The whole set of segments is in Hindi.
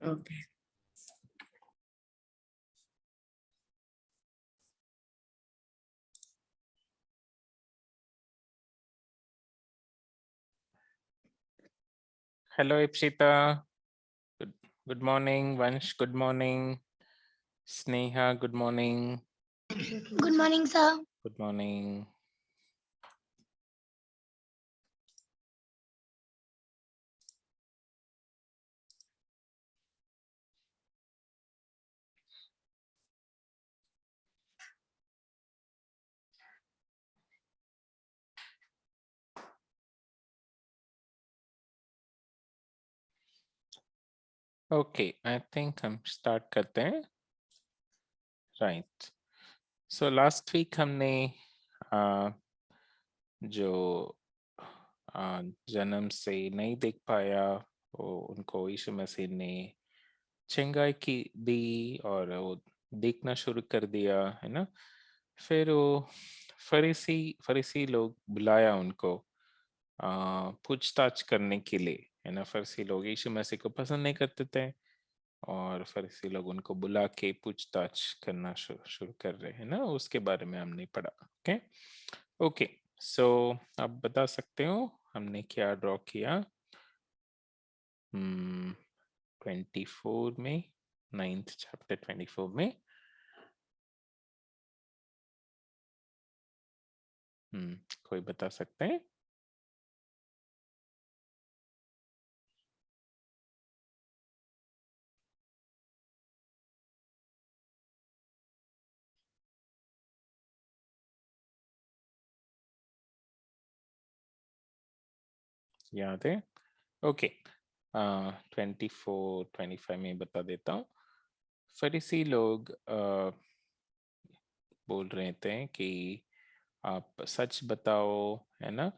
Okay. Hello, Ipshita. Good, good morning. Vansh, good morning. Sneha, good morning. Good morning, sir. Good morning. Okay, I think हम start करते हैं. Right. So last week हमने जो जन्म से नहीं देख पाया वो उनको यीशु मसीह ने चंगाई की दी और वो देखना शुरू कर दिया, है ना. फिर वो फरीसी फरीसी लोग बुलाया उनको पूछताछ करने के लिए, है ना. फरीसी लोग यीशु मसीह को पसंद नहीं करते थे और फरीसी लोग उनको बुला के पूछताछ करना शुरू कर रहे हैं ना. उसके बारे में हमने पढ़ा. Okay okay. सो आप बता सकते हो हमने क्या ड्रॉ किया 24 में, 9th चैप्टर 24 में. कोई बता सकते हैं? याद है? ओके. 24 25 में बता देता हूँ. फरीसी लोग बोल रहे थे कि आप सच बताओ, है ना.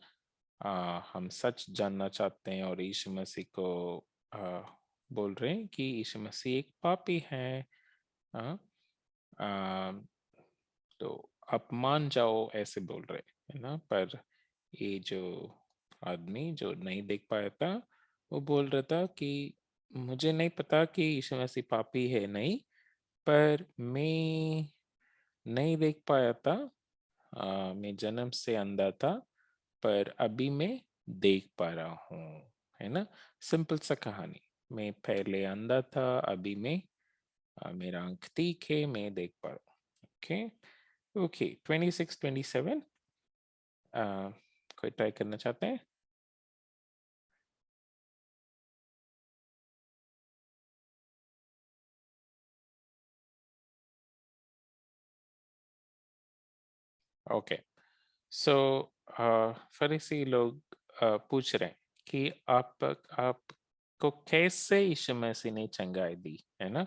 हम सच जानना चाहते हैं और यीशु मसीह को आ, बोल रहे हैं कि यीशु मसीह एक पापी है. हाँ, आ, तो आप मान जाओ ऐसे बोल रहे है ना. पर ये जो आदमी जो नहीं देख पाया था वो बोल रहा था कि मुझे नहीं पता कि यीशु मसीह पापी है नहीं, पर मैं नहीं देख पाया था. मैं जन्म से अंधा था पर अभी मैं देख पा रहा हूँ, है ना. सिंपल सा कहानी. मैं पहले अंधा था, अभी मैं मेरा आंख ठीक है, मैं देख पा रहा हूँ. Okay okay. 26 27 कोई ट्राई करना चाहते हैं? ओके. सो फरीसी लोग पूछ रहे हैं कि आपको कैसे यीशु मसीह ने चंगाई दी, है ना.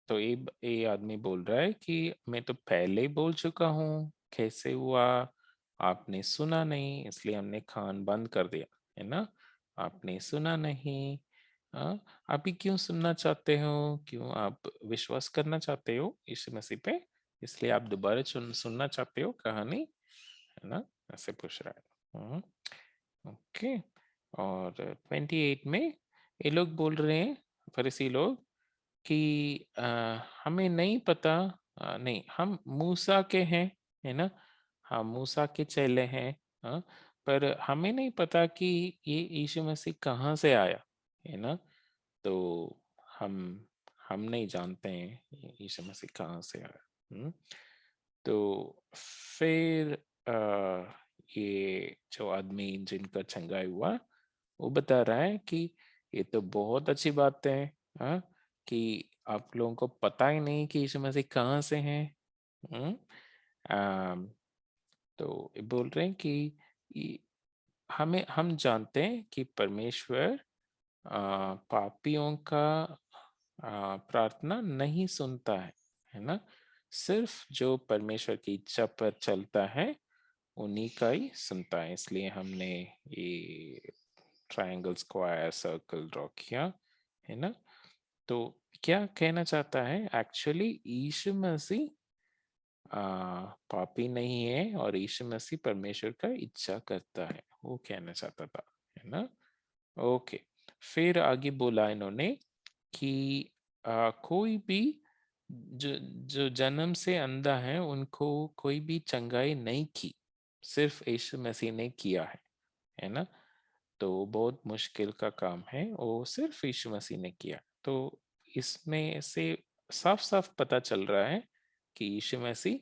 तो ये आदमी बोल रहा है कि मैं तो पहले ही बोल चुका हूँ, कैसे हुआ, आपने सुना नहीं इसलिए हमने खान बंद कर दिया, है ना. आपने सुना नहीं. हाँ, अभी क्यों सुनना चाहते हो, क्यों आप विश्वास करना चाहते हो यीशु मसीह पे, इसलिए आप दोबारा सुनना चाहते हो कहानी, है ना. ऐसे पूछ रहा है. ओके. और 28 में ये लोग बोल रहे हैं, फरीसी लोग, कि हमें नहीं पता. नहीं, हम मूसा के हैं, है ना. हम मूसा के चेले हैं. हाँ, पर हमें नहीं पता कि ये यीशु मसीह कहाँ से आया, है ना. तो हम हम नहीं जानते हैं यीशु मसीह कहाँ से आया. तो फिर ये जो आदमी जिनका चंगाई हुआ वो बता रहा है कि ये तो बहुत अच्छी बात है, हाँ, कि आप लोगों को पता ही नहीं कि यीशु मसीह कहाँ से हैं. हम्म, आम, तो ये बोल रहे हैं कि ये- हम जानते हैं कि परमेश्वर पापियों का प्रार्थना नहीं सुनता है ना. सिर्फ जो परमेश्वर की इच्छा पर चलता है उन्हीं का ही सुनता है. इसलिए हमने ये ट्रायंगल, स्क्वायर, सर्कल ड्रॉ किया, है ना. तो क्या कहना चाहता है एक्चुअली, यीशु मसीह पापी नहीं है और यीशु मसीह परमेश्वर का इच्छा करता है, वो कहना चाहता था, है ना. ओके. फिर आगे बोला इन्होंने कि कोई भी जो जो जन्म से अंधा है उनको कोई भी चंगाई नहीं की, सिर्फ यीशु मसीह ने किया है ना। तो बहुत मुश्किल का काम है, वो सिर्फ यीशु मसीह ने किया। तो इसमें से साफ साफ पता चल रहा है कि यीशु मसीह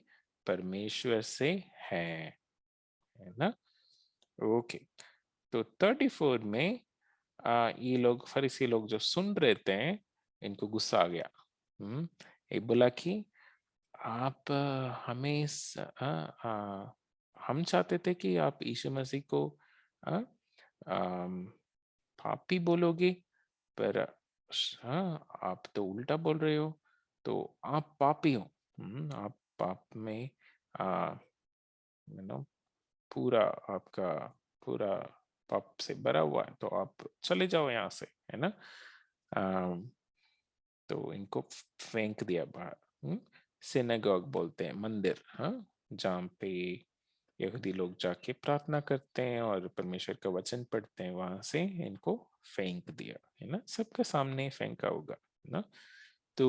परमेश्वर से है ना। ओके, तो 34 में ये लोग फरीसी लोग जो सुन रहे थे, इनको गुस्सा आ गया। ये बोला कि आप हमें हम चाहते थे कि आप यीशु मसीह को अ, अम, पापी बोलोगे, पर हाँ, आप तो उल्टा बोल रहे हो, तो आप पापी हो। आप पाप में आ, पूरा आपका पूरा पाप से भरा हुआ है, तो आप चले जाओ यहाँ से, है ना। अम, तो इनको फेंक दिया बाहर। सिनेगॉग बोलते हैं मंदिर, हाँ, जहाँ पे यहूदी लोग जाके प्रार्थना करते हैं और परमेश्वर का वचन पढ़ते हैं, वहां से इनको फेंक दिया, है ना, सबके सामने फेंका होगा, है ना। तो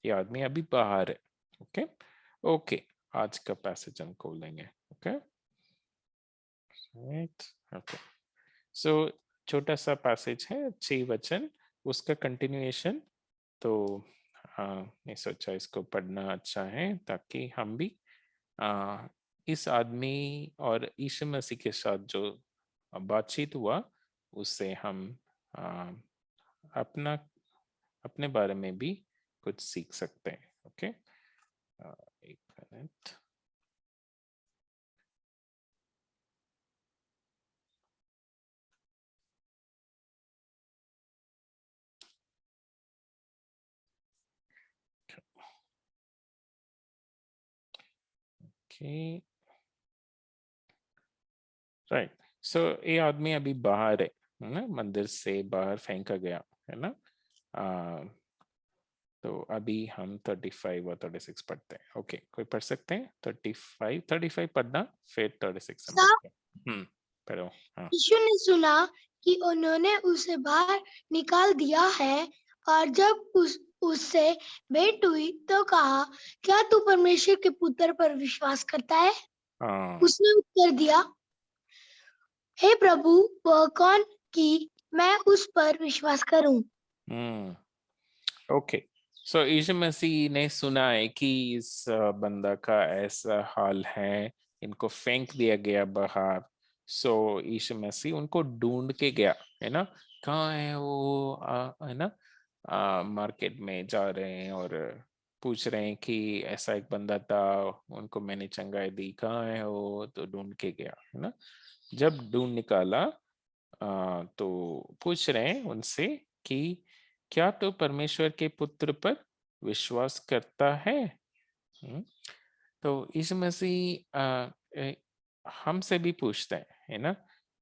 ये आदमी अभी बाहर है। ओके, ओके, आज का पैसेज हम खोलेंगे। Okay, right, okay. सो छोटा सा पैसेज है, 6 वचन, उसका कंटिन्यूएशन। तो मैं सोचा इसको पढ़ना अच्छा है, ताकि हम भी इस आदमी और यीशु मसीह के साथ जो बातचीत हुआ, उससे हम आ, अपना अपने बारे में भी कुछ सीख सकते हैं। ओके, एक मिनट। Okay, right. सो ये आदमी अभी बाहर है ना, मंदिर से बाहर फेंका गया, है ना। आ, तो अभी हम 35 और 36 पढ़ते हैं। ओके, कोई पढ़ सकते हैं? 35 पढ़ना, फिर 36 हम साहब, पढ़ते हैं। पढ़ो। हाँ। यीशु ने सुना कि उन्होंने उसे बाहर निकाल दिया है, और जब उससे भेंट हुई तो कहा, क्या तू परमेश्वर के पुत्र पर विश्वास करता है? हाँ। उसने उत्तर दिया, हे प्रभु, वह कौन कि मैं उस पर विश्वास करूं? हम्म ओके, सो यीशु मसीह ने सुना है कि इस बंदा का ऐसा हाल है, इनको फेंक दिया गया बाहर। सो यीशु मसीह उनको ढूंढ के गया, है ना। कहाँ है वो, है ना। मार्केट में जा रहे हैं और पूछ रहे हैं कि ऐसा एक बंदा था, उनको मैंने चंगाई दी, कहाँ है वो, तो ढूंढ के गया, है ना। जब ढूंढ निकाला, तो पूछ रहे हैं उनसे कि क्या तो परमेश्वर के पुत्र पर विश्वास करता है। हम्म, तो यीशु मसीह हमसे भी पूछते हैं, है ना,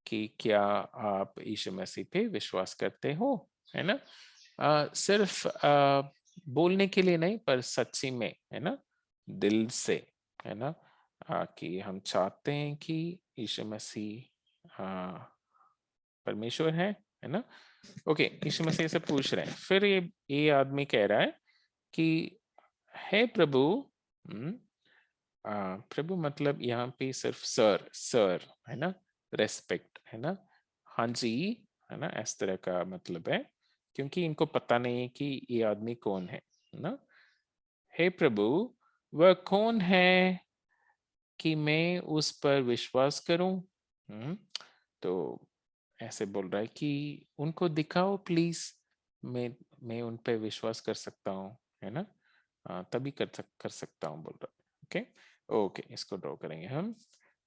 कि क्या आप यीशु मसीह पे विश्वास करते हो, है ना। सिर्फ बोलने के लिए नहीं, पर सच्ची में, है ना, दिल से, है ना। कि हम चाहते हैं कि यीशु मसीह परमेश्वर है ना। ओके, यीशु मसीह से पूछ रहे हैं, फिर ये आदमी कह रहा है कि हे प्रभु। हम्म, प्रभु मतलब यहाँ पे सिर्फ सर सर, है ना, रेस्पेक्ट, है ना, हाँ जी, है ना, इस तरह का मतलब है, क्योंकि इनको पता नहीं है कि ये आदमी कौन है ना। हे प्रभु, वह कौन है कि मैं उस पर विश्वास करूं। तो ऐसे बोल रहा है कि उनको दिखाओ प्लीज, मैं मैं उन पे विश्वास कर सकता हूँ, है ना। तभी कर सकता हूँ बोल रहा है। ओके, ओके, इसको ड्रॉ करेंगे हम।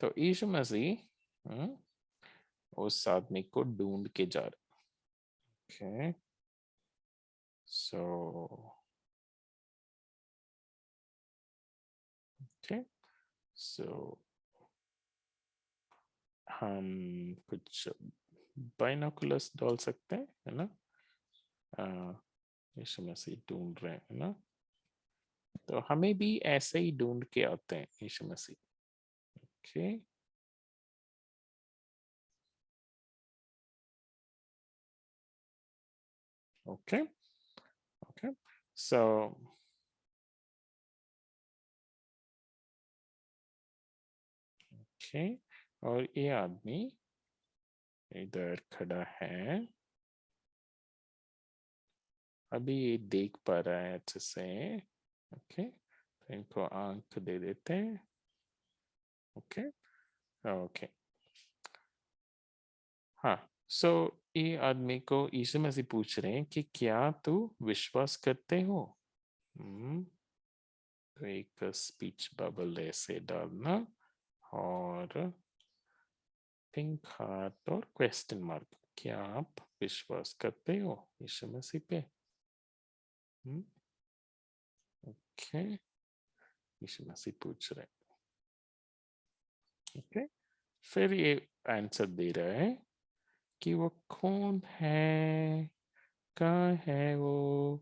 तो यीशु मसीह उस आदमी को ढूंढ के जा रहे। ओके, सो ओके, सो हम कुछ बाइनोकुलर्स डाल सकते हैं, है ना। यीशु मसीह ढूंढ रहे हैं, है ना। तो हमें भी ऐसे ही ढूंढ के आते हैं Yeshu Masih. Okay, Okay, okay. So okay, और ये आदमी इधर खड़ा है, अभी ये देख पा रहा है अच्छे से। ओके, तो इनको आंख दे देते हैं। ओके, ओके, हाँ। सो ये आदमी को यीशु मसीह पूछ रहे हैं कि क्या तू विश्वास करते हो? तो एक स्पीच बबल ऐसे डालना और पिंक हार्ट और क्वेश्चन मार्क। क्या आप विश्वास करते हो यीशु मसीह पे? ओके, यीशु मसीह पूछ रहे हैं। ओके, फिर ये आंसर दे रहा है कि वो कौन है, कहाँ है वो।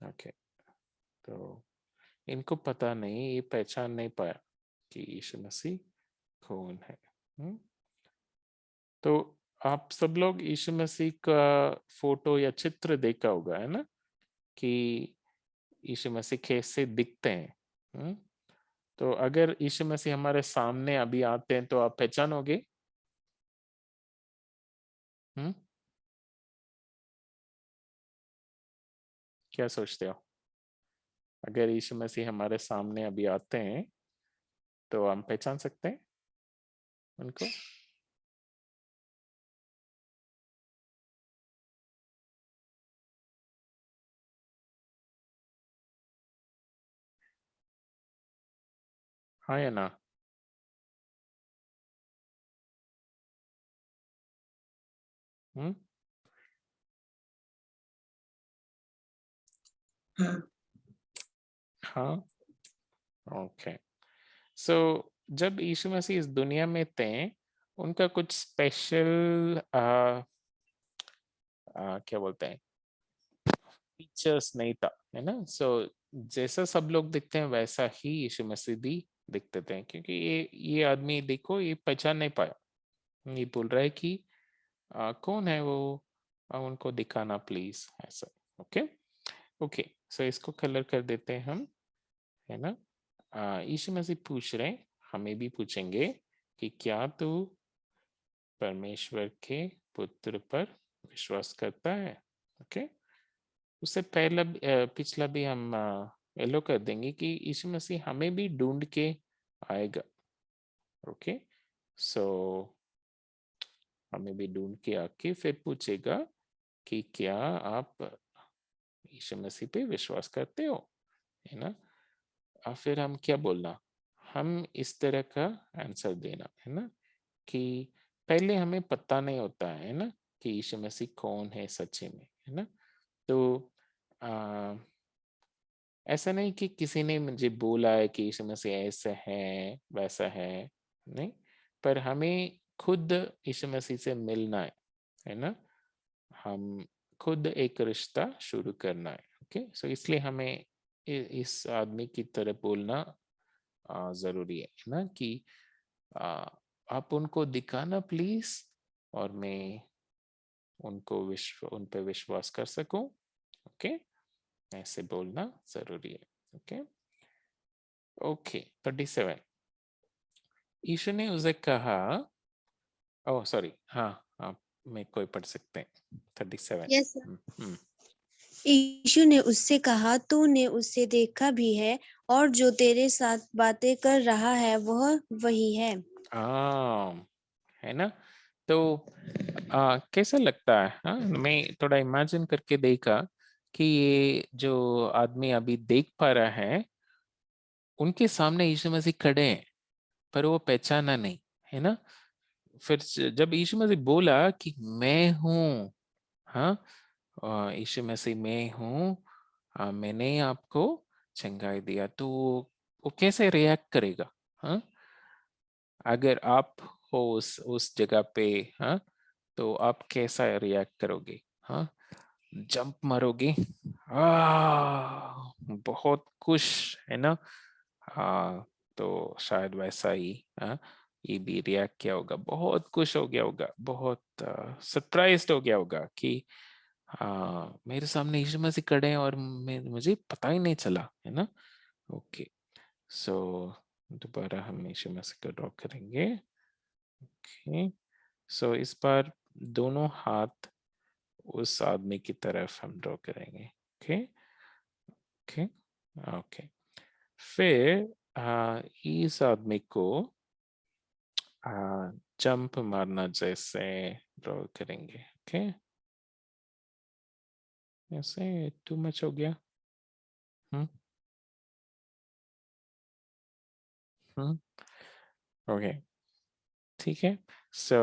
ओके, तो इनको पता नहीं, ये पहचान नहीं पाया कि यीशु मसीह कौन है। तो आप सब लोग यीशु मसीह का फोटो या चित्र देखा होगा, है ना, कि यीशु मसीह कैसे दिखते हैं। तो अगर यीशु मसीह हमारे सामने अभी आते हैं तो आप पहचानोगे? हम्म क्या सोचते हो? अगर यीशु मसीह हमारे सामने अभी आते हैं तो हम पहचान सकते हैं उनको? हाँ या ना? हम्म हाँ, ओके। सो जब यीशु मसीह इस दुनिया में थे, उनका कुछ स्पेशल क्या बोलते हैं, फीचर्स नहीं था, है ना। सो जैसा सब लोग दिखते हैं वैसा ही यीशु मसीह भी दिखते थे, क्योंकि ये आदमी देखो, ये पहचान नहीं पाया। ये बोल रहा है कि कौन है वो, उनको दिखाना प्लीज, ऐसा। Okay, okay. सो इसको कलर कर देते हैं हम, है ना। यीशु मसीह पूछ रहे हैं, हमें भी पूछेंगे कि क्या तू परमेश्वर के पुत्र पर विश्वास करता है? ओके, उससे पहला पिछला भी हम येलो कर देंगे कि यीशु मसीह हमें भी ढूंढ के आएगा। ओके, सो हमें भी ढूंढ के आके फिर पूछेगा कि क्या आप यीशु मसीह पे विश्वास करते हो, है ना। फिर हम क्या बोलना, हम इस तरह का आंसर देना, है ना, कि पहले हमें पता नहीं होता है ना कि यीशु मसीह कौन है सच्चे में, है ना। तो आ, ऐसा नहीं कि किसी ने मुझे बोला है कि यीशु मसीह ऐसा है वैसा है, नहीं, पर हमें खुद यीशु मसीह से मिलना है ना। हम खुद एक रिश्ता शुरू करना है। ओके, सो इसलिए हमें इस आदमी की तरह बोलना जरूरी है ना, कि आ, आप उनको दिखाना प्लीज, और मैं उन पे विश्वास कर सकूं। ओके, ऐसे बोलना जरूरी है। Okay, okay. 37, यीशु ने उसे कहा, ओह सॉरी, हाँ, आप मैं कोई पढ़ सकते हैं 37। यस यीशु ने उससे कहा, तूने उसे देखा भी है, और जो तेरे साथ बातें कर रहा है वह वही है। है ना। तो कैसा लगता है? हाँ, मैं थोड़ा इमेजिन करके देखा कि ये जो आदमी अभी देख पा रहा है, उनके सामने यीशु मसीह खड़े हैं, पर वो पहचाना नहीं, है ना। फिर जब यीशु मसीह बोला कि मैं हूँ, हाँ, यीशु मसीह मैं हूँ, मैंने आपको चंगाई दिया, तो वो कैसे रिएक्ट करेगा? हाँ, अगर आप हो उस जगह पे, हाँ, तो आप कैसा रिएक्ट करोगे? हाँ, जंप मारोगे, बहुत खुश, है ना। हाँ, तो शायद वैसा ही, हाँ, ये भी रिएक्ट किया होगा, बहुत खुश हो गया होगा, बहुत सरप्राइज्ड हो गया होगा कि मेरे सामने यीशु मसीह खड़े हैं और मुझे पता ही नहीं चला, है ना। ओके, सो दोबारा हम यीशु मसीह को ड्रॉ करेंगे। ओके, सो इस बार दोनों हाथ उस आदमी की तरफ हम ड्रॉ करेंगे। ओके ओके ओके, फिर इस आदमी को जंप मारना जैसे ड्रॉ करेंगे। ओके, ऐसे टू मच हो गया। हम्म हम्म ओके, ठीक है। सो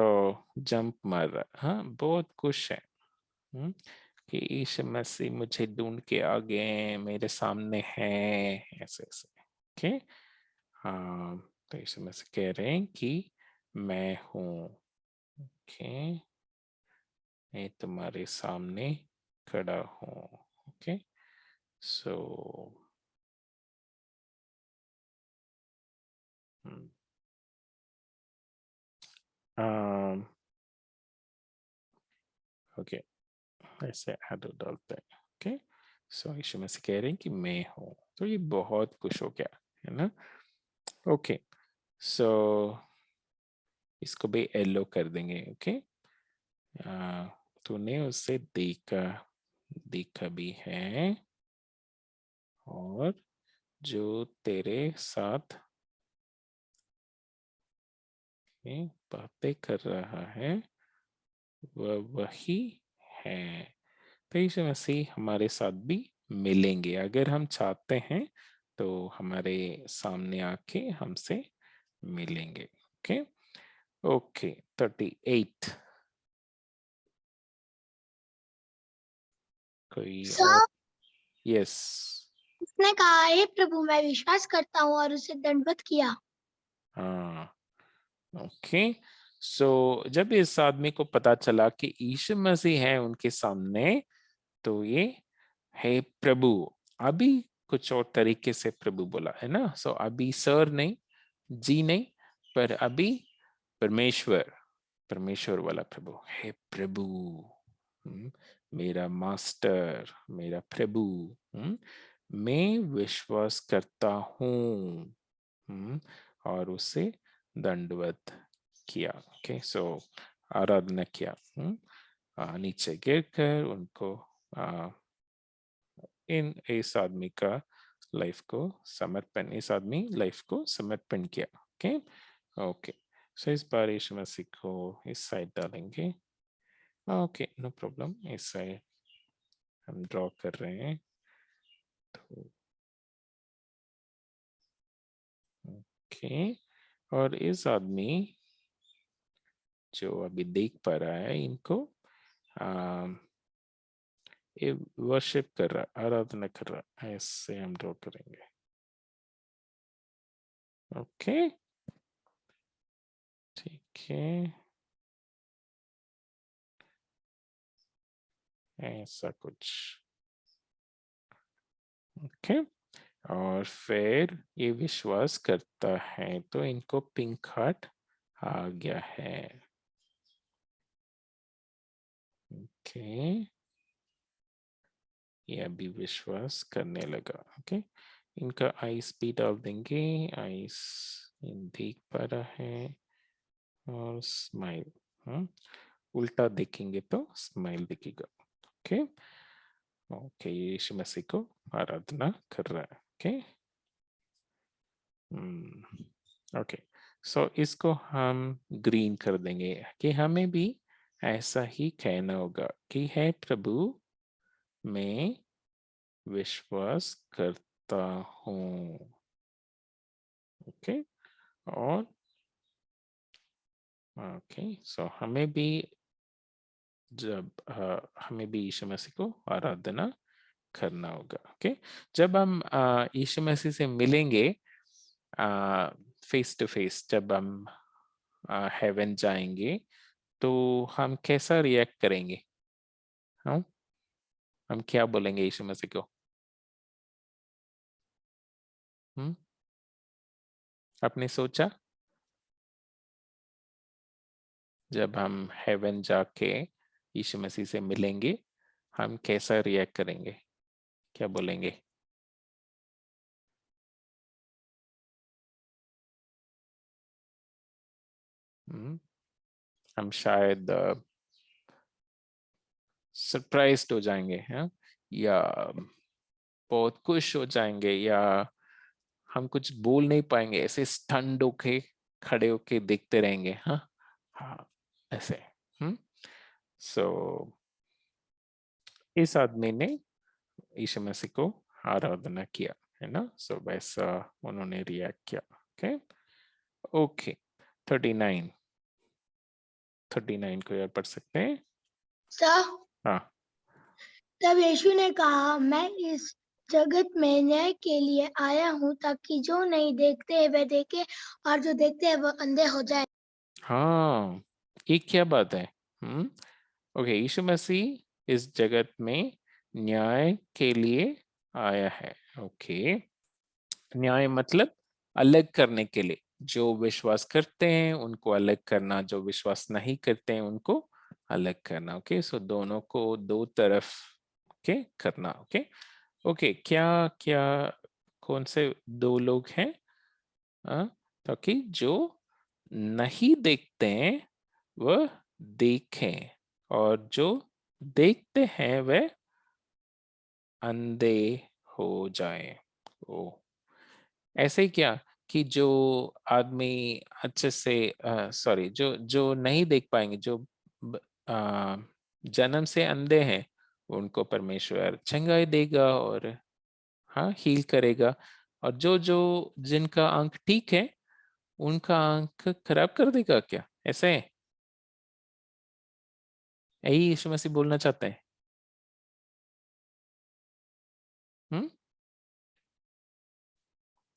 जंप मार रहा, हाँ, बहुत खुश है। हम्म कि यीशु मसीह मुझे ढूंढ के आ गए, मेरे सामने है, ऐसे ऐसे। ओके, हाँ, तो यीशु मसीह कह रहे हैं कि मैं हूँ। ओके, मैं तुम्हारे सामने खड़ा हूँ। ओके, सो ओके, ऐसे एडो डालते हैं। ओके, सो यीशु मसीह कह रहे हैं कि मैं हूँ, तो ये बहुत खुश हो गया, है ना। ओके, सो इसको भी येलो कर देंगे। ओके, तूने उसे देखा, देखा भी है, और जो तेरे साथ बातें कर रहा है वह वही है। तो यीशु मसीह हमारे साथ भी मिलेंगे अगर हम चाहते हैं, तो हमारे सामने आके हमसे मिलेंगे। ओके ओके, 38 कोई और? सब यस, उसने कहा, हे प्रभु, मैं विश्वास करता हूँ, और उसे दंडवत किया। हाँ, ओके। सो जब इस आदमी को पता चला कि यीशु मसीह है उनके सामने, तो ये हे प्रभु, अभी कुछ और तरीके से प्रभु बोला, है ना। सो अभी सर नहीं, जी नहीं, पर अभी परमेश्वर, परमेश्वर वाला प्रभु, हे प्रभु, मेरा मास्टर, मेरा प्रभु, मैं विश्वास करता हूँ, और उसे दंडवत किया। ओके, सो आराधना किया। नीचे गिरकर उनको इस आदमी का लाइफ को समर्पण, इस आदमी लाइफ को समर्पण किया। ओके ओके, सो इस बार यीशु मसीह को इस साइड डालेंगे। ओके, नो प्रॉब्लम, इस साइड हम ड्रॉ कर रहे हैं। तो ओके, और इस आदमी जो अभी देख पा रहा है इनको, ये वर्शिप कर रहा है, आराधना कर रहा है, ऐसे हम ड्रॉ करेंगे। ओके, ठीक है, ऐसा कुछ। ओके, और फिर ये विश्वास करता है, तो इनको पिंक हार्ट आ गया है। ओके, ये अभी विश्वास करने लगा। ओके, इनका आइस भी डाल देंगे, आइस देख पा रहा है, और स्माइल, उल्टा देखेंगे तो स्माइल दिखेगा। ओके ओके, यीशु मसीह को आराधना कर रहा है। ओके ओके, सो इसको हम ग्रीन कर देंगे कि हमें भी ऐसा ही कहना होगा कि है प्रभु, मैं विश्वास करता हूँ। ओके, और ओके, सो हमें भी जब हमें भी यीशु मसीह को आराधना करना होगा। ओके, जब हम यीशु मसीह से मिलेंगे फेस टू फेस, जब हम हेवन जाएंगे, तो हम कैसा रिएक्ट करेंगे? हम क्या बोलेंगे यीशु मसीह को? आपने सोचा? जब हम हेवन जाके यीशु मसीह से मिलेंगे, हम कैसा रिएक्ट करेंगे, क्या बोलेंगे? हम शायद सरप्राइज्ड हो जाएंगे, हाँ, या बहुत खुश हो जाएंगे, या हम कुछ बोल नहीं पाएंगे, ऐसे स्टंड होके खड़े होके देखते रहेंगे, हाँ हाँ, ऐसे। सो इस आदमी ने यीशु मसीह को आराधना किया, है ना। सो वैसा उन्होंने रिएक्ट किया। ओके ओके 39 39 को यार पढ़ सकते हैं? सर, हाँ। तब यीशु ने कहा, मैं इस जगत में न्याय के लिए आया हूँ, ताकि जो नहीं देखते हैं वे देखें, और जो देखते हैं वो अंधे हो जाए। हाँ, ये क्या बात है? ओके, यीशु मसीह इस जगत में न्याय के लिए आया है। ओके, न्याय मतलब अलग करने के लिए, जो विश्वास करते हैं उनको अलग करना, जो विश्वास नहीं करते हैं उनको अलग करना। ओके, सो दोनों को दो तरफ के करना। ओके ओके, क्या क्या कौन से दो लोग हैं? ताकि जो नहीं देखते हैं वह देखें, और जो देखते हैं वह अंधे हो जाएं। ओ, ऐसे ही क्या कि जो आदमी अच्छे से सॉरी, जो जो नहीं देख पाएंगे, जो आ, जन्म से अंधे हैं, उनको परमेश्वर चंगाई देगा और हाँ हील करेगा। और जो जो जिनका आंख ठीक है उनका आंख खराब कर देगा क्या? ऐसे है? यही यीशु मसीह बोलना चाहते हैं? हम्म,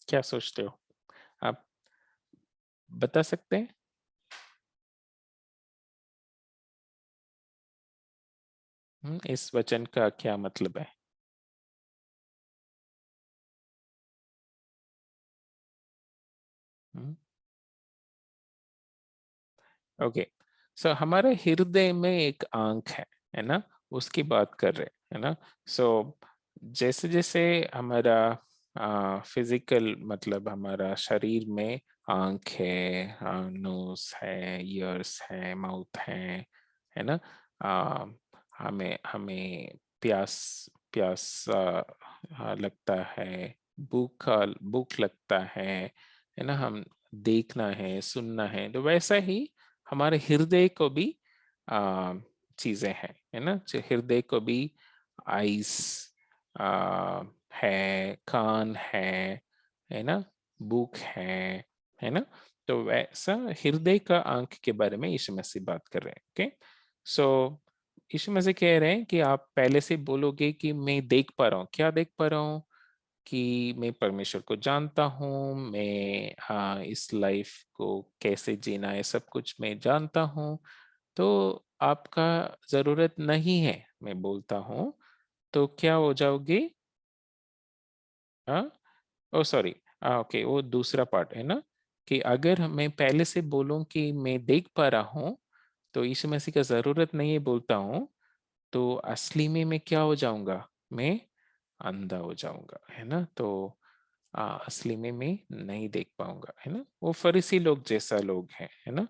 क्या सोचते हो आप, बता सकते हैं? इस वचन का क्या मतलब है? ओके, सो हमारे हृदय में एक आंख है ना, उसकी बात कर रहे हैं, है ना। सो जैसे जैसे हमारा फिजिकल मतलब हमारा शरीर में आंख है, नोज है, ईयर्स है, माउथ है ना। आ, हमें हमें प्यास प्यास लगता है, भूख लगता है ना। हम देखना है, सुनना है, तो वैसा ही हमारे हृदय को भी आ, चीजें हैं, है ना। जो हृदय को भी आइस है, कान है ना, भूख है ना। तो वैसा हृदय का आंख के बारे में यीशु मसीह बात कर रहे हैं। ओके, सो यीशु मसीह कह रहे हैं कि आप पहले से बोलोगे कि मैं देख पा रहा हूँ, क्या देख पा रहा हूँ? कि मैं परमेश्वर को जानता हूँ, मैं इस लाइफ को कैसे जीना है सब कुछ मैं जानता हूँ। तो आपका जरूरत नहीं है मैं बोलता हूँ, तो क्या हो जाओगे? हाँ, ओ सॉरी, ओके, वो दूसरा पार्ट है ना, कि अगर मैं पहले से बोलूं कि मैं देख पा रहा हूँ, तो यीशु मसीह का जरूरत नहीं है बोलता हूँ, तो असली में मैं क्या हो जाऊंगा? मैं अंधा हो जाऊंगा, है ना। तो असली में मैं नहीं देख पाऊंगा, है ना। वो फरीसी लोग जैसा लोग हैं, है ना।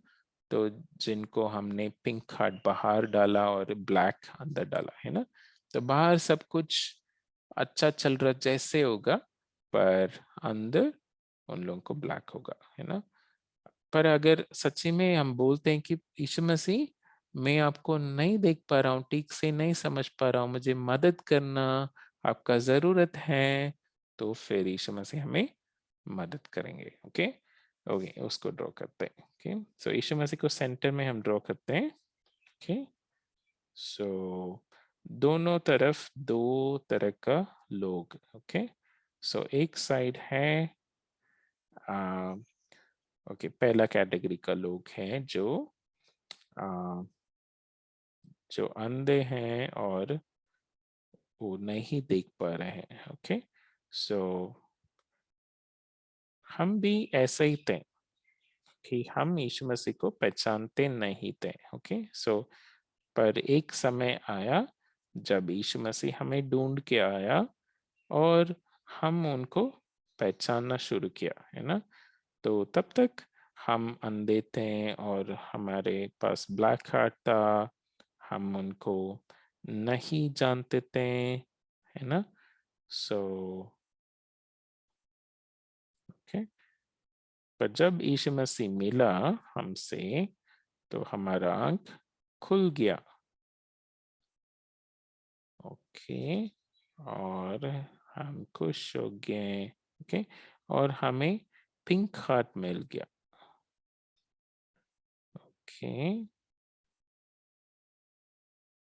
तो जिनको हमने पिंक हार्ट बाहर डाला और ब्लैक अंदर डाला, है ना। तो बाहर सब कुछ अच्छा चल रहा जैसे होगा, पर अंदर उन लोगों को ब्लैक होगा, है ना। पर अगर सच्ची में हम बोलते हैं कि यीशु मसीह, मैं आपको नहीं देख पा रहा हूँ, ठीक से नहीं समझ पा रहा हूँ, मुझे मदद करना, आपका जरूरत है, तो फिर यीशु मसीह हमें मदद करेंगे। ओके ओके, उसको ड्रॉ करते हैं। ओके, सो यीशु मसीह को सेंटर में हम ड्रॉ करते हैं। ओके, सो दोनों तरफ दो तरह का लोग। ओके, सो एक साइड है ओके, पहला कैटेगरी का लोग हैं आ, जो अंधे हैं और वो नहीं देख पा रहे हैं। ओके, सो हम भी ऐसे ही थे, कि हम यीशु मसीह को पहचानते नहीं थे। ओके, सो पर एक समय आया जब यीशु मसीह हमें ढूंढ के आया और हम उनको पहचानना शुरू किया, है ना। तो तब तक हम अंधे थे और हमारे पास ब्लैक हार्ट था, हम उनको नहीं जानते थे, है ना। सो ओके, पर जब यीशु मसीह मिला हमसे तो हमारा आंख खुल गया। ओके, और हम खुश हो गए। ओके, और हमें पिंक हार्ट मिल गया। ओके,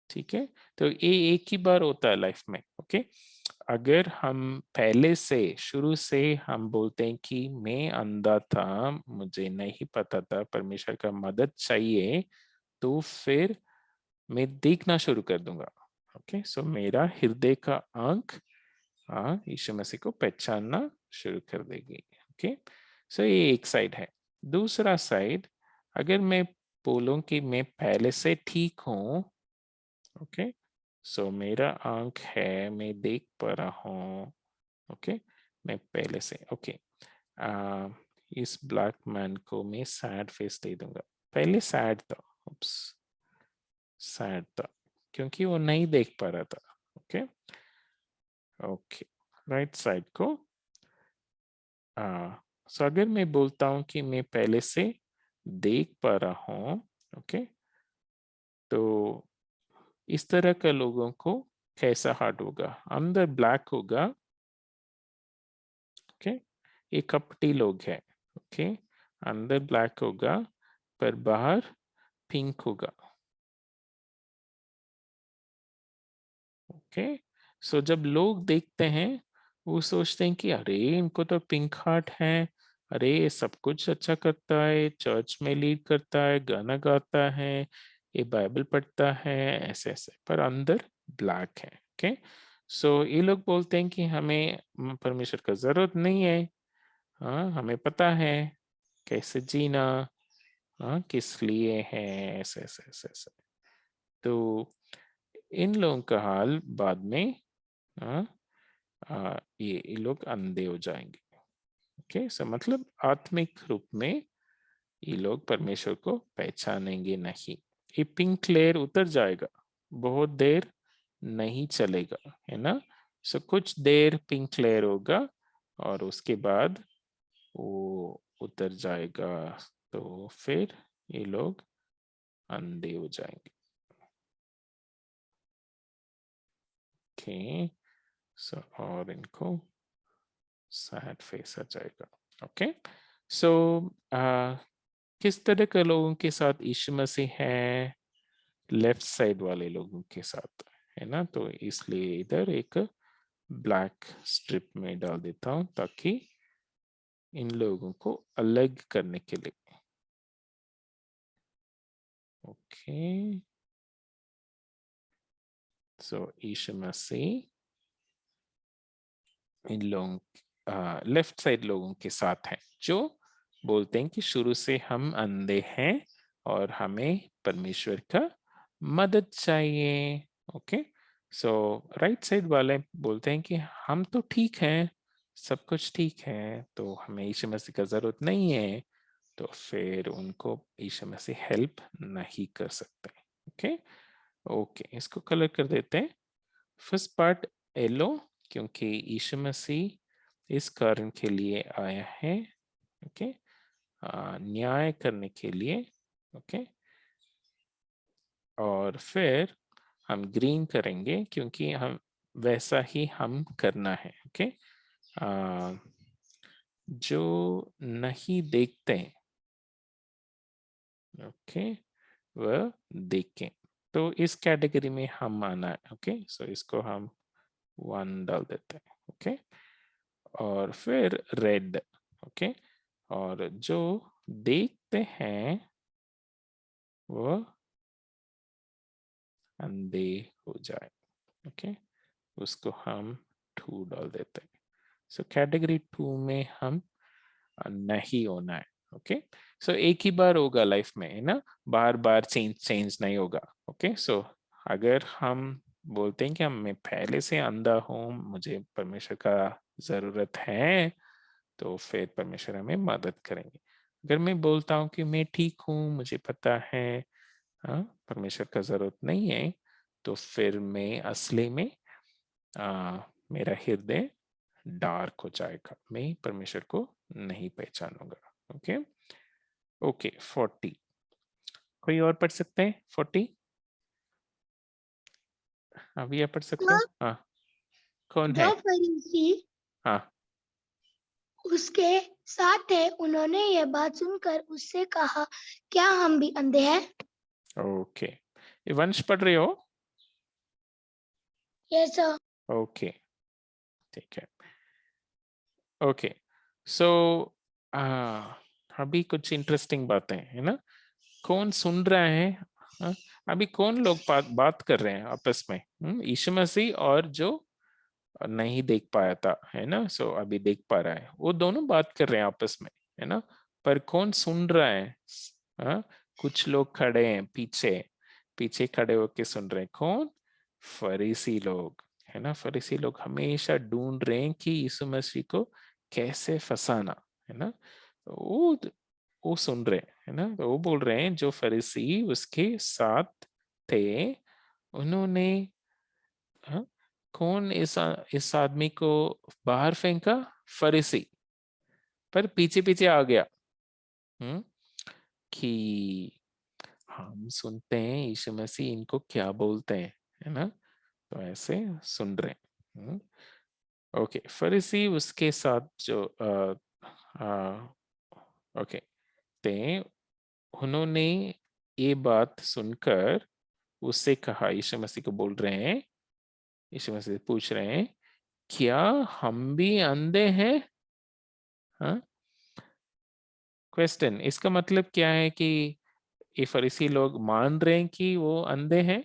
ठीक है, तो ये एक ही बार होता है लाइफ में। ओके, अगर हम पहले से शुरू से हम बोलते हैं कि मैं अंधा था, मुझे नहीं पता था, परमेश्वर का मदद चाहिए, तो फिर मैं देखना शुरू कर दूंगा। ओके, सो मेरा हृदय का आंख यीशु मसीह को पहचानना शुरू कर देगी। ओके, सो ये एक साइड है। दूसरा साइड, अगर मैं बोलूं कि मैं पहले से ठीक हूं, ओके, सो मेरा आंख है, मैं देख पा रहा हूँ। ओके, मैं पहले से ओके, इस ब्लैक मैन को मैं सैड फेस दे दूंगा। पहले सैड था, उप्स, सैड था क्योंकि वो नहीं देख पा रहा था। ओके, ओके, राइट साइड को सो अगर मैं बोलता हूँ कि मैं पहले से देख पा रहा हूँ, ओके, तो इस तरह के लोगों को कैसा हार्ट होगा? अंदर ब्लैक होगा। ओके, ये कपटी लोग हैं। ओके, अंदर ब्लैक होगा पर बाहर पिंक होगा। ओके, सो जब लोग देखते हैं वो सोचते हैं कि अरे इनको तो पिंक हार्ट है, अरे ये सब कुछ अच्छा करता है, चर्च में लीड करता है, गाना गाता है, ये बाइबल पढ़ता है, ऐसे ऐसे, पर अंदर ब्लैक है। ओके, सो ये लोग बोलते हैं कि हमें परमेश्वर का जरूरत नहीं है, हाँ हमें पता है कैसे जीना, हाँ किस लिए है, ऐसे ऐसे ऐसे ऐसे। तो इन लोगों का हाल बाद में हाँ, ये लोग अंधे हो जाएंगे। ओके, सो मतलब आत्मिक रूप में ये लोग परमेश्वर को पहचानेंगे नहीं। ये पिंक लेयर उतर जाएगा, बहुत देर नहीं चलेगा, है ना। सो कुछ देर पिंक लेयर होगा और उसके बाद वो उतर जाएगा, तो फिर ये लोग अंधे हो जाएंगे। ओके, सो और इनको सैड फेस आ जाएगा। ओके, सो किस तरह के लोगों के साथ यीशु मसीह है? लेफ्ट साइड वाले लोगों के साथ, है ना। तो इसलिए इधर एक ब्लैक स्ट्रिप में डाल देता हूं ताकि इन लोगों को अलग करने के लिए। ओके, सो यीशु मसीह इन लोगों लेफ्ट साइड लोगों के साथ हैं जो बोलते हैं कि शुरू से हम अंधे हैं और हमें परमेश्वर का मदद चाहिए। ओके, सो राइट साइड वाले बोलते हैं कि हम तो ठीक हैं, सब कुछ ठीक है, तो हमें यीशु मसीह का जरूरत नहीं है, तो फिर उनको यीशु मसीह हेल्प नहीं कर सकते। ओके, ओके, इसको कलर कर देते हैं। फर्स्ट पार्ट येलो, क्योंकि यीशु मसीह इस कारण के लिए आया है, ओके, न्याय करने के लिए। ओके, और फिर हम ग्रीन करेंगे क्योंकि हम वैसा ही हम करना है। ओके, जो नहीं देखते, ओके, वह देखें, तो इस कैटेगरी में हम आना है। ओके, सो इसको हम 1 डाल देते हैं। ओके, और फिर रेड। ओके, और जो देखते हैं वो अंधे हो जाए। ओके, उसको हम 2 डाल देते हैं। सो कैटेगरी 2 में हम नहीं होना है। ओके सो एक ही बार होगा लाइफ में, है ना, बार बार चेंज नहीं होगा। ओके सो अगर हम बोलते हैं कि मैं पहले से अंधा हूँ, मुझे परमेश्वर का जरूरत है, तो फिर परमेश्वर हमें मदद करेंगे। अगर मैं बोलता हूँ कि मैं ठीक हूँ, मुझे पता है, हाँ, परमेश्वर का जरूरत नहीं है, तो फिर मैं असली में मेरा हृदय डार्क हो जाएगा, मैं परमेश्वर को नहीं पहचानूंगा। ओके ओके 40 कोई और पढ़ सकते हैं 40? अभी आप पढ़ सकते तो हैं? हाँ कौन है? जो फरीसी हाँ उसके साथ थे उन्होंने यह बात सुनकर उससे कहा, क्या हम भी अंधे हैं? ओके ये वंश पढ़ रहे हो? ये सर। ओके ठीक है। ओके सो अभी कुछ इंटरेस्टिंग बातें है ना, कौन सुन रहा है? हाँ? अभी कौन लोग बात कर रहे हैं आपस में? यीशु मसीह और जो नहीं देख पाया था, है ना, सो अभी देख पा रहा है, वो दोनों बात कर रहे हैं आपस में, है ना, पर कौन सुन रहा है? हाँ? कुछ लोग खड़े हैं पीछे, पीछे खड़े होके सुन रहे हैं, कौन? फरीसी लोग, है ना, फरीसी लोग हमेशा ढूंढ रहे हैं कि यीशु मसीह को कैसे फंसाना, है ना, तो वो सुन रहे हैं, है ना, तो वो बोल रहे हैं जो फरीसी उसके साथ थे, उन्होंने, हाँ, कौन इस आदमी को बाहर फेंका? फरीसी, पर पीछे पीछे आ गया, हम्म, कि हम सुनते हैं यीशु मसीह इनको क्या बोलते हैं, है ना, तो ऐसे सुन रहे हैं। ओके फरीसी उसके साथ जो ओके ते उन्होंने ये बात सुनकर उससे कहा, यीशु मसीह को बोल रहे हैं, यीशु मसीह पूछ रहे हैं, क्या हम भी अंधे हैं? हाँ क्वेश्चन, इसका मतलब क्या है कि ये फरीसी लोग मान रहे हैं कि वो अंधे हैं?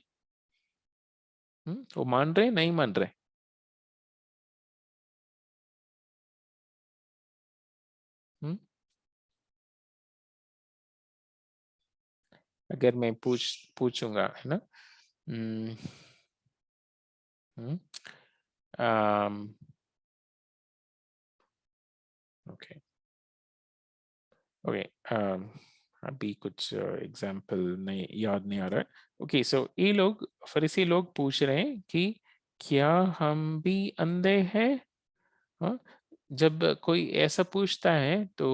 वो मान रहे नहीं मान रहे? हम्म अगर मैं पूछूंगा, है ना, हम्म हम्म, ओके ओके अभी कुछ एग्जाम्पल नहीं याद नहीं आ रहा है। ओके सो ये लोग फरीसी लोग पूछ रहे हैं कि क्या हम भी अंधे हैं? हाँ, जब कोई ऐसा पूछता है तो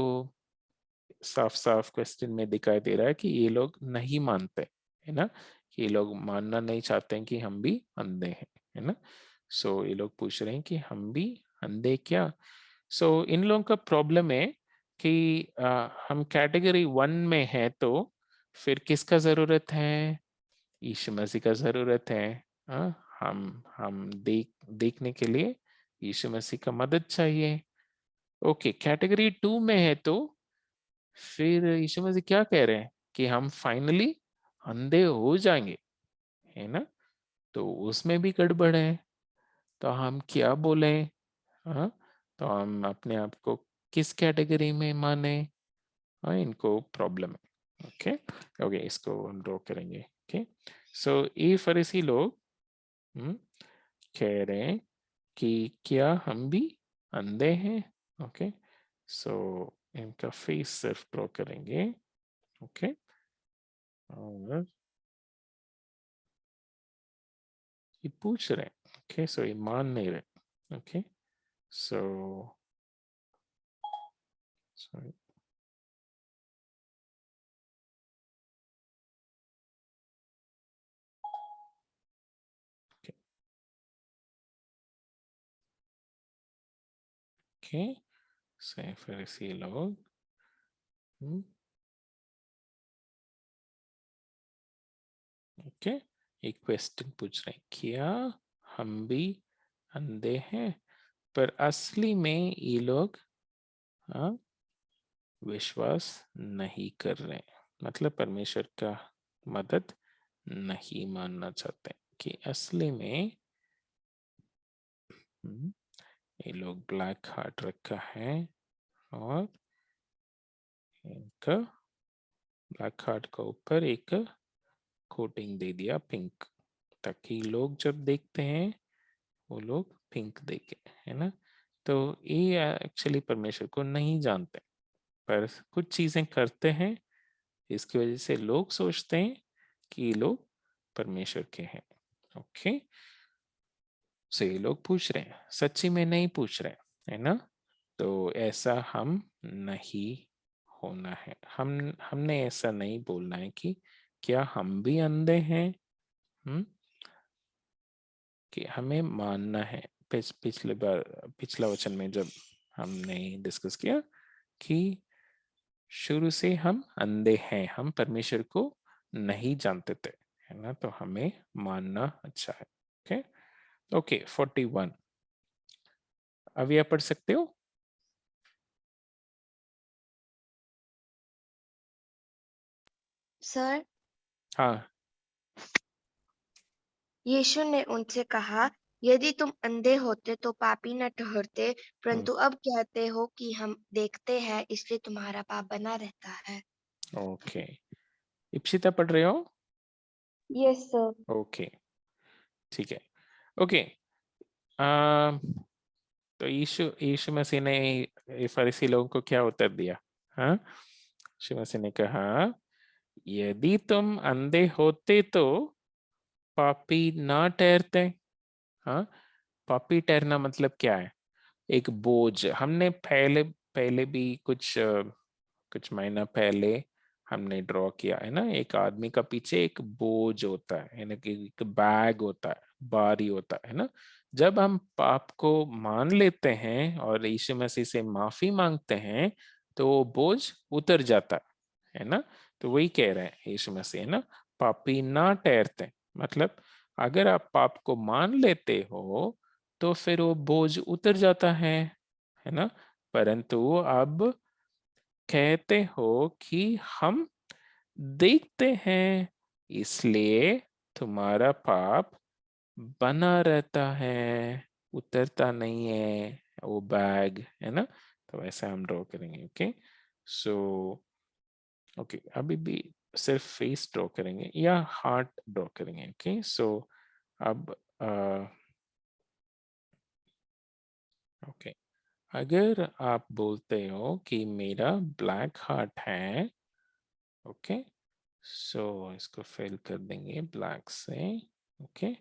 साफ साफ क्वेश्चन में दिखाई दे रहा है कि ये लोग नहीं मानते, है ना, कि ये लोग मानना नहीं चाहते हैं कि हम भी अंधे हैं, है ना, सो ये लोग पूछ रहे हैं कि हम भी अंधे क्या? सो इन लोगों का प्रॉब्लम है कि हम कैटेगरी 1 में है, तो फिर किसका जरूरत है? यीशु मसीह का जरूरत है। हम देखने के लिए यीशु मसीह का मदद चाहिए। ओके कैटेगरी 2 में है, तो फिर यीशु मसीह क्या कह रहे हैं कि हम फाइनली अंधे हो जाएंगे, है ना, तो उसमें भी गड़बड़ है, तो हम क्या बोले? हाँ तो हम अपने आप को किस कैटेगरी में माने? हाँ इनको प्रॉब्लम है। ओके ओके इसको हम ड्रॉ करेंगे। ओके सो ये फरीसी लोग कह रहे हैं कि क्या हम भी अंधे हैं? ओके सो इनका फेस सिर्फ ड्रॉ करेंगे। ओके और ये पूछ रहे हैं, ओके सो ये मान नहीं रहे। ओके सो सॉरी ओके से फिर इसी लोग ओके एक क्वेश्चन पूछ रहे हैं, क्या हम भी अंधे हैं? पर असली में ये लोग हाँ विश्वास नहीं कर रहे, मतलब परमेश्वर का मदद नहीं मानना चाहते, कि असली में ये लोग ब्लैक हार्ट रखा है और इनका ब्लैक हार्ट का ऊपर एक कोटिंग दे दिया पिंक, ताकि लोग जब देखते हैं वो लोग पिंक देखे, है ना। तो ये एक्चुअली परमेश्वर को नहीं जानते, पर कुछ चीजें करते हैं, इसकी वजह से लोग सोचते हैं कि ये लोग परमेश्वर के हैं। ओके, सो ये लोग पूछ रहे हैं, सच्ची में नहीं पूछ रहे, है ना। तो ऐसा हम नहीं होना है, हमने ऐसा नहीं बोलना है कि क्या हम भी अंधे हैं, कि हमें मानना है। पिछला वचन में जब हमने डिस्कस किया कि शुरू से हम अंधे हैं, हम परमेश्वर को नहीं जानते थे, है ना, तो हमें मानना अच्छा है। ओके ओके 41 अभी आप पढ़ सकते हो। सर, हाँ यीशु ने उनसे कहा, यदि तुम अंधे होते तो पापी न ठहरते, परंतु अब कहते हो कि हम देखते हैं, इसलिए तुम्हारा पाप बना रहता है। ओके, इप्सिता पढ़ रहे हो। Yes sir. ओके ठीक है। ओके अम, तो यीशु यीशु मसीह ने ये फरीसी लोगों को क्या उत्तर दिया। हाँ, यीशु मसीह ने कहा, यदि तुम अंधे होते तो पापी ना ठहरते। हाँ, पापी ठहरना मतलब क्या है, एक बोझ। हमने पहले पहले भी कुछ महीना पहले हमने ड्रॉ किया है ना, एक आदमी का पीछे एक बोझ होता है, यानी कि एक बैग होता है, भारी होता है ना। जब हम पाप को मान लेते हैं और यीशु मसीह से माफी मांगते हैं, तो वो बोझ उतर जाता है ना। तो वही कह रहे हैं यीशु मसीह, है ना, पापी ना ठहरते। मतलब अगर आप पाप को मान लेते हो तो फिर वो बोझ उतर जाता है ना। परंतु अब कहते हो कि हम देखते हैं, इसलिए तुम्हारा पाप बना रहता है, उतरता नहीं है वो बैग, है ना। तो ऐसा हम ड्रॉ करेंगे। ओके सो ओके, अभी भी सिर्फ फेस ड्रॉ करेंगे या हार्ट ड्रॉ करेंगे। ओके सो अब ओके, अगर आप बोलते हो कि मेरा ब्लैक हार्ट है, ओके सो इसको फिल कर देंगे ब्लैक से। ओके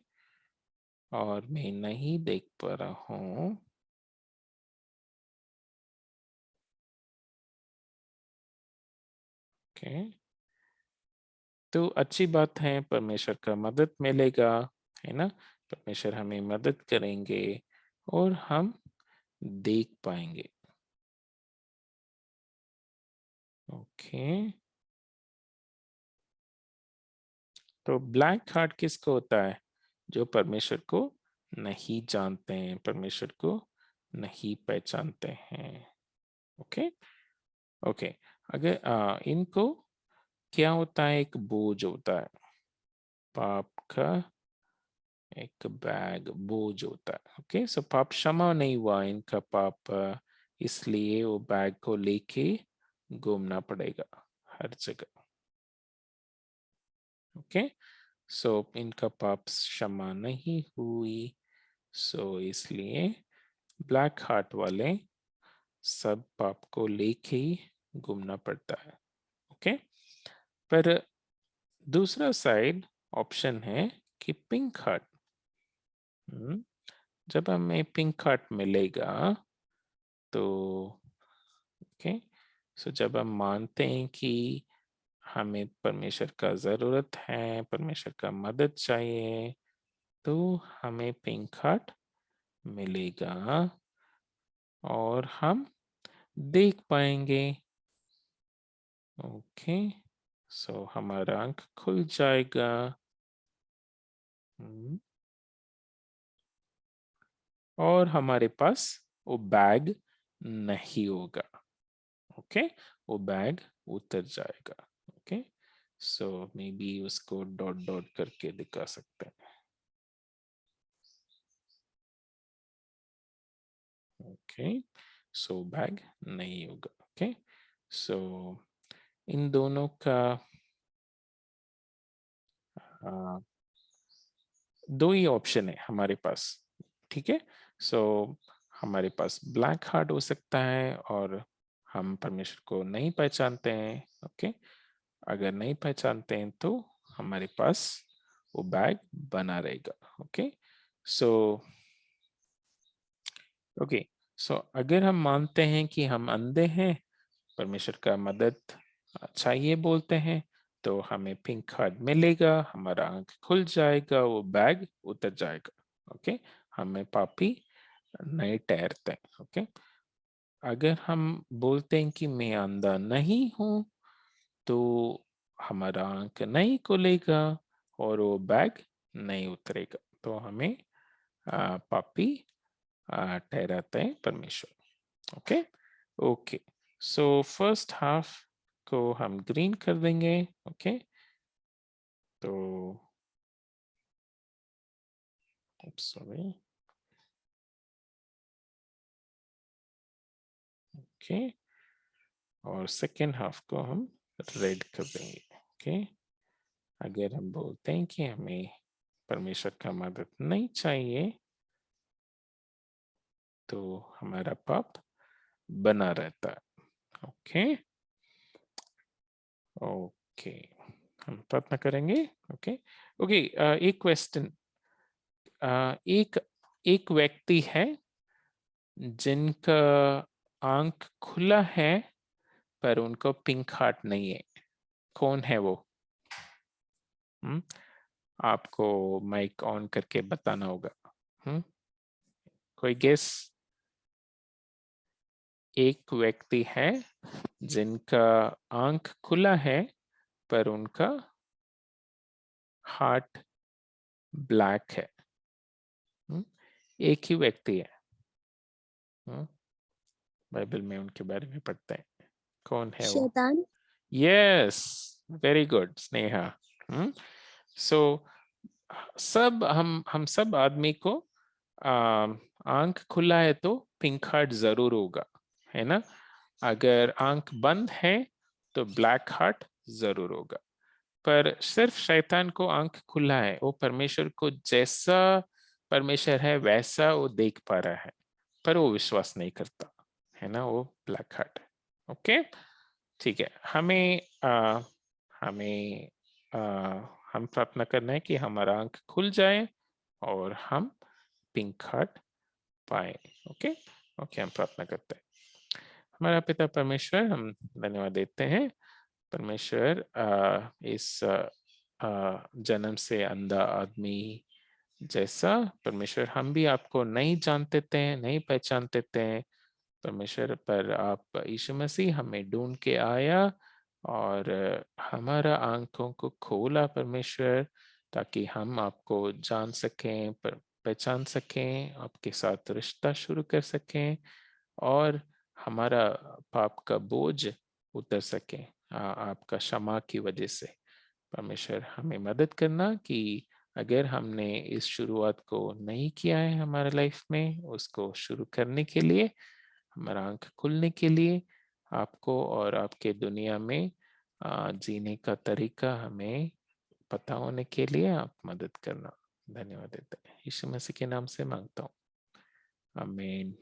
और मैं नहीं देख पा रहा हूँ, ओके तो अच्छी बात है, परमेश्वर का मदद मिलेगा, है ना। परमेश्वर हमें मदद करेंगे और हम देख पाएंगे। ओके तो ब्लैक हार्ट किसको होता है, जो परमेश्वर को नहीं जानते हैं, परमेश्वर को नहीं पहचानते हैं। ओके ओके अगर इनको क्या होता है, एक बोझ होता है, पाप का एक बैग बोझ होता है। ओके सो पाप क्षमा नहीं हुआ इनका पाप, इसलिए वो बैग को लेके घूमना पड़ेगा हर जगह। ओके सो इनका पाप क्षमा नहीं हुई, सो इसलिए ब्लैक हार्ट वाले सब पाप को लेके ही घूमना पड़ता है। ओके पर दूसरा साइड ऑप्शन है कि पिंक हार्ट, जब हमें पिंक हार्ट मिलेगा तो ओके सो जब हम मानते हैं कि हमें परमेश्वर का जरूरत है, परमेश्वर का मदद चाहिए, तो हमें पिंक हार्ट मिलेगा और हम देख पाएंगे। ओके सो हमारा आंख खुल जाएगा। और हमारे पास वो बैग नहीं होगा। ओके वो बैग उतर जाएगा। ओके सो मे बी उसको डॉट डॉट करके दिखा सकते हैं। ओके सो बैग नहीं होगा। ओके सो इन दोनों का दो ही ऑप्शन है हमारे पास, ठीक है। सो हमारे पास ब्लैक हार्ट हो सकता है और हम परमेश्वर को नहीं पहचानते हैं, ओके। अगर नहीं पहचानते हैं तो हमारे पास वो बैग बना रहेगा, ओके। सो ओके, सो अगर हम मानते हैं कि हम अंधे हैं, परमेश्वर का मदद चाहिए बोलते हैं, तो हमें पिंक हार्ट मिलेगा, हमारा आंख खुल जाएगा, वो बैग उतर जाएगा, ओके। हमें पापी नहीं ठहरते, ओके। अगर हम बोलते हैं कि मैं अंधा नहीं हूं, तो हमारा आंख नहीं खुलेगा और वो बैग नहीं उतरेगा, तो हमें पापी ठहराते हैं परमेश्वर, okay. Okay, so first half को हम ग्रीन कर देंगे, ओके। तो सॉरी, ओके, और सेकेंड हाफ को हम रेड कर देंगे, ओके। अगर हम बोलते हैं कि हमें परमेश्वर का मदद नहीं चाहिए, तो हमारा पाप बना रहता है, ओके। ओके, हम प्रार्थना करेंगे, ओके। ओके, एक क्वेश्चन, एक एक व्यक्ति है जिनका आंख खुला है पर उनको पिंक हार्ट नहीं है, कौन है वो? हम्म, आपको माइक ऑन करके बताना होगा। कोई गेस? एक व्यक्ति है जिनका आंख खुला है पर उनका हार्ट ब्लैक है। एक ही व्यक्ति है, बाइबल में उनके बारे में पढ़ते हैं, कौन है वो? शैतान। Yes, very good Sneha. So सब हम सब आदमी को आंख खुला है तो पिंक हार्ट जरूर होगा, है ना। अगर आंख बंद है तो ब्लैक हार्ट जरूर होगा। पर सिर्फ शैतान को आंख खुला है, वो परमेश्वर को जैसा परमेश्वर है वैसा वो देख पा रहा है, पर वो विश्वास नहीं करता, है ना, वो ब्लैक हार्ट है, ओके। ठीक है, हमें आ, हम प्रार्थना करना है कि हमारा आंख खुल जाए और हम पिंक हार्ट पाए, ओके। ओके, हम प्रार्थना करते हैं। हमारा पिता परमेश्वर, हम धन्यवाद देते हैं परमेश्वर, इस जन्म से अंधा आदमी जैसा परमेश्वर हम भी आपको नहीं जानते थे, नहीं पहचानते थे परमेश्वर, पर आप यीशु मसीह हमें ढूंढ के आया और हमारा आंखों को खोला परमेश्वर, ताकि हम आपको जान सकें, पहचान सकें, आपके साथ रिश्ता शुरू कर सकें और हमारा पाप का बोझ उतर सके आपका क्षमा की वजह से। परमेश्वर हमें मदद करना कि अगर हमने इस शुरुआत को नहीं किया है हमारे लाइफ में, उसको शुरू करने के लिए, हमारा आंख खुलने के लिए, आपको और आपके दुनिया में जीने का तरीका हमें पता होने के लिए आप मदद करना। धन्यवाद देते हैं, यीशु मसीह के नाम से मांगता हूँ, आमीन।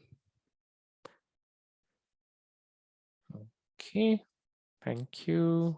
Okay, thank you.